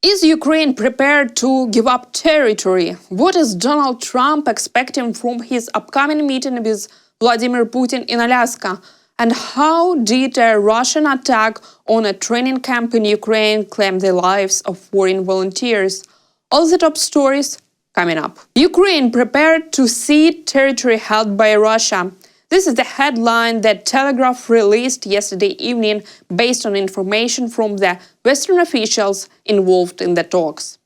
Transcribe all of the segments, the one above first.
Is Ukraine prepared to give up territory? What is Donald Trump expecting from his upcoming meeting with Vladimir Putin in Alaska? And how did a Russian attack on a training camp in Ukraine claim the lives of foreign volunteers? All the top stories coming up. Ukraine prepared to cede territory held by Russia. This is the headline that Telegraph released yesterday evening based on information from the Western officials involved in the talks.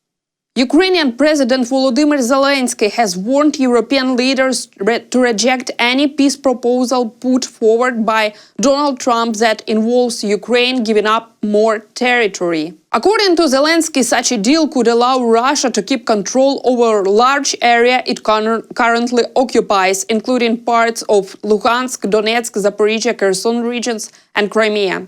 Ukrainian President Volodymyr Zelensky has warned European leaders to reject any peace proposal put forward by Donald Trump that involves Ukraine giving up more territory. According to Zelensky, such a deal could allow Russia to keep control over a large area it currently occupies, including parts of Luhansk, Donetsk, Zaporizhia, Kherson regions and Crimea.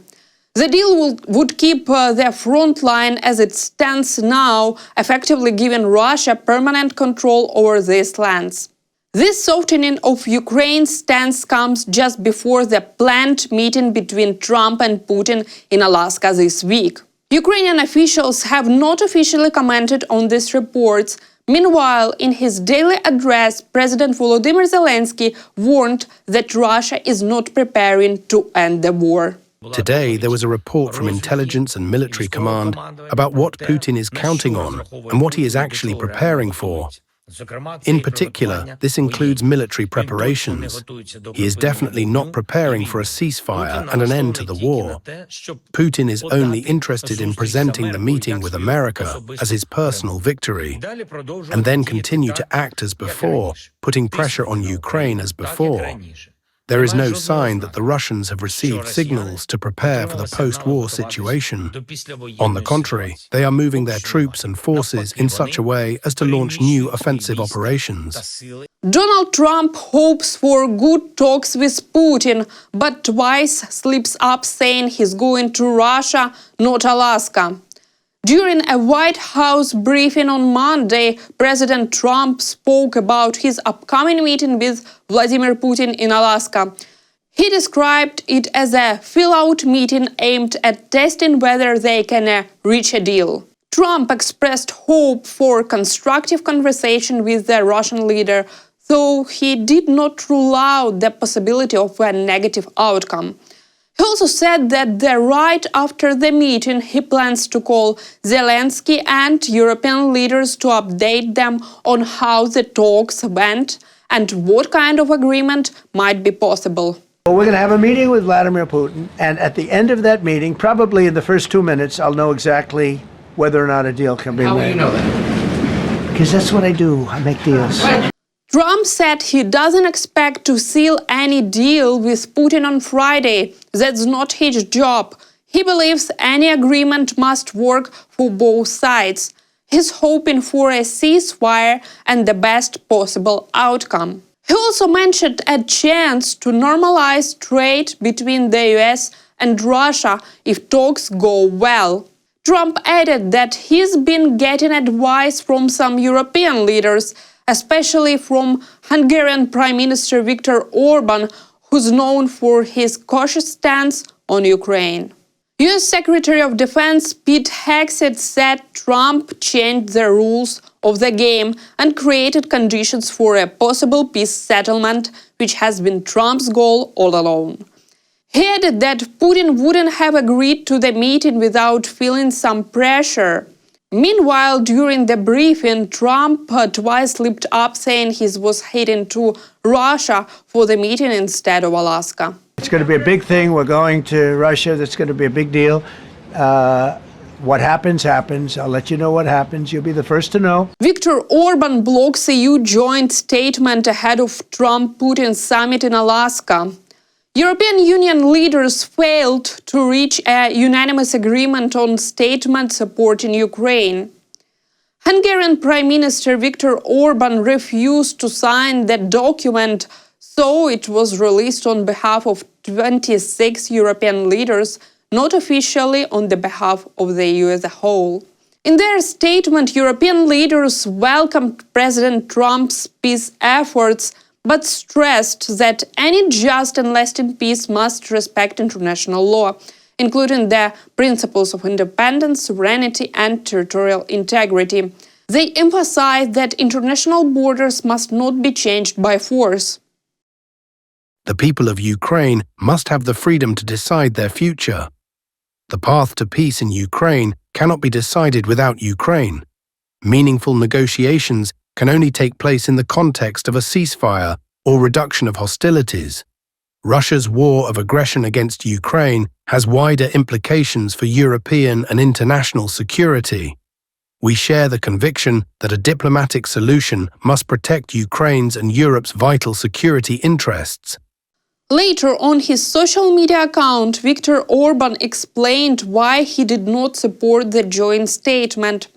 The deal would keep the front line as it stands now, effectively giving Russia permanent control over these lands. This softening of Ukraine's stance comes just before the planned meeting between Trump and Putin in Alaska this week. Ukrainian officials have not officially commented on these reports. Meanwhile, in his daily address, President Volodymyr Zelensky warned that Russia is not preparing to end the war. Today, there was a report from intelligence and military command about what Putin is counting on and what he is actually preparing for. In particular, this includes military preparations. He is definitely not preparing for a ceasefire and an end to the war. Putin is only interested in presenting the meeting with America as his personal victory, and then continue to act as before, putting pressure on Ukraine as before. There is no sign that the Russians have received signals to prepare for the post-war situation. On the contrary, they are moving their troops and forces in such a way as to launch new offensive operations. Donald Trump hopes for good talks with Putin, but twice slips up saying he's going to Russia, not Alaska. During a White House briefing on Monday, President Trump spoke about his upcoming meeting with Vladimir Putin in Alaska. He described it as a fill-out meeting aimed at testing whether they can reach a deal. Trump expressed hope for constructive conversation with the Russian leader, though he did not rule out the possibility of a negative outcome. He also said that right after the meeting, he plans to call Zelensky and European leaders to update them on how the talks went and what kind of agreement might be possible. We're going to have a meeting with Vladimir Putin, and at the end of that meeting, probably in the first 2 minutes, I'll know exactly whether or not a deal can be made. How will you know that? Because that's what I do. I make deals. Trump said he doesn't expect to seal any deal with Putin on Friday. That's not his job. He believes any agreement must work for both sides. He's hoping for a ceasefire and the best possible outcome. He also mentioned a chance to normalize trade between the US and Russia if talks go well. Trump added that he's been getting advice from some European leaders, especially from Hungarian Prime Minister Viktor Orban, who's known for his cautious stance on Ukraine. US Secretary of Defense Pete Hegseth said Trump changed the rules of the game and created conditions for a possible peace settlement, which has been Trump's goal all along. He added that Putin wouldn't have agreed to the meeting without feeling some pressure. Meanwhile, during the briefing, Trump twice slipped up saying he was heading to Russia for the meeting instead of Alaska. It's going to be a big thing. We're going to Russia. That's going to be a big deal. What happens, happens. I'll let you know what happens. You'll be the first to know. Viktor Orban blocks EU joint statement ahead of Trump-Putin summit in Alaska. European Union leaders failed to reach a unanimous agreement on statement supporting Ukraine. Hungarian Prime Minister Viktor Orban refused to sign the document, so it was released on behalf of 26 European leaders, not officially on the behalf of the EU as a whole. In their statement, European leaders welcomed President Trump's peace efforts, but stressed that any just and lasting peace must respect international law. including the principles of independence, sovereignty, and territorial integrity. They emphasize that international borders must not be changed by force. The people of Ukraine must have the freedom to decide their future. The path to peace in Ukraine cannot be decided without Ukraine. Meaningful negotiations can only take place in the context of a ceasefire or reduction of hostilities. Russia's war of aggression against Ukraine has wider implications for European and international security. We share the conviction that a diplomatic solution must protect Ukraine's and Europe's vital security interests. Later, on his social media account, Viktor Orban explained why he did not support the joint statement.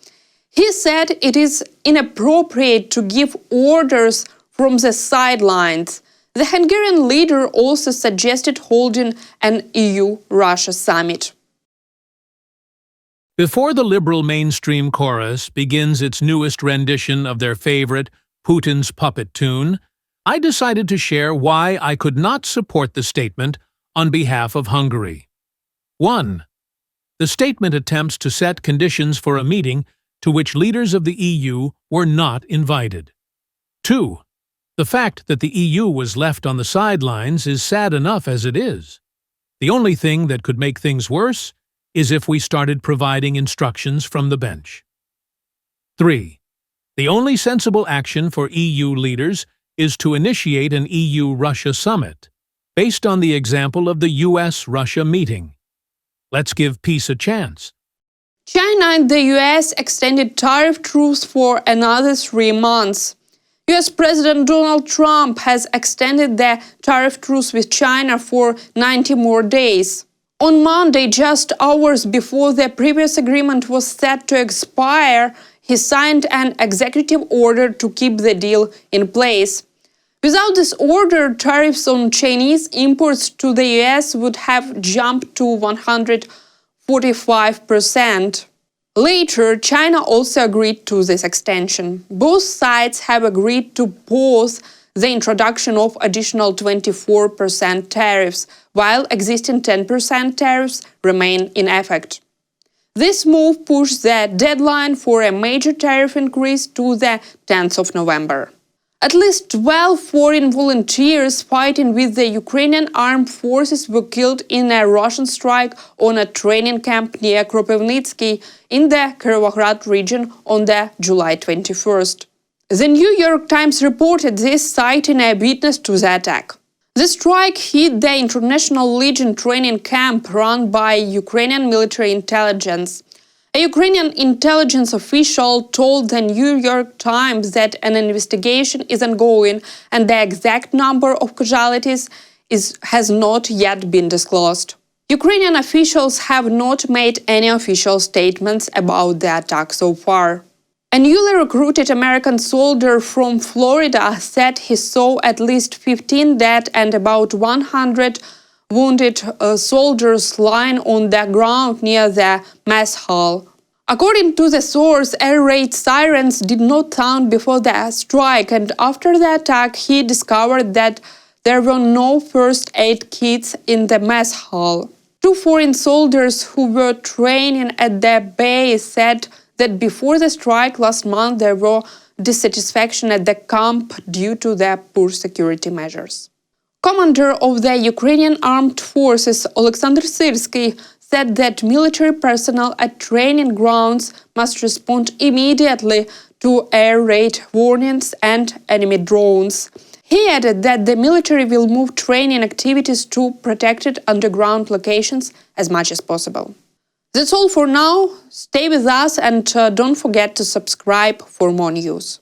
He said it is inappropriate to give orders from the sidelines. The Hungarian leader also suggested holding an EU-Russia summit. Before the liberal mainstream chorus begins its newest rendition of their favorite Putin's puppet tune, I decided to share why I could not support the statement on behalf of Hungary. 1. The statement attempts to set conditions for a meeting to which leaders of the EU were not invited. 2. The fact that the EU was left on the sidelines is sad enough as it is. The only thing that could make things worse is if we started providing instructions from the bench. 3. The only sensible action for EU leaders is to initiate an EU-Russia summit, based on the example of the US-Russia meeting. Let's give peace a chance. China and the US extended tariff truce for another 3 months. US President Donald Trump has extended the tariff truce with China for 90 more days. On Monday, just hours before the previous agreement was set to expire, he signed an executive order to keep the deal in place. Without this order, tariffs on Chinese imports to the US would have jumped to 145%. Later, China also agreed to this extension. Both sides have agreed to pause the introduction of additional 24% tariffs, while existing 10% tariffs remain in effect. This move pushed the deadline for a major tariff increase to the 10th of November. At least 12 foreign volunteers fighting with the Ukrainian armed forces were killed in a Russian strike on a training camp near Kropivnitsky in the Kirovohrad region on July 21st. The New York Times reported this, citing a witness to the attack. The strike hit the International Legion training camp run by Ukrainian military intelligence. A Ukrainian intelligence official told the New York Times that an investigation is ongoing and the exact number of casualties has not yet been disclosed. Ukrainian officials have not made any official statements about the attack so far. A newly recruited American soldier from Florida said he saw at least 15 dead and about 100 wounded soldiers lying on the ground near the mess hall. According to the source, air raid sirens did not sound before the strike, and after the attack he discovered that there were no first aid kits in the mess hall. 2 foreign soldiers who were training at the base said that before the strike last month there were dissatisfaction at the camp due to the poor security measures. Commander of the Ukrainian Armed Forces Alexander Syrsky said that military personnel at training grounds must respond immediately to air raid warnings and enemy drones. He added that the military will move training activities to protected underground locations as much as possible. That's all for now. Stay with us and don't forget to subscribe for more news.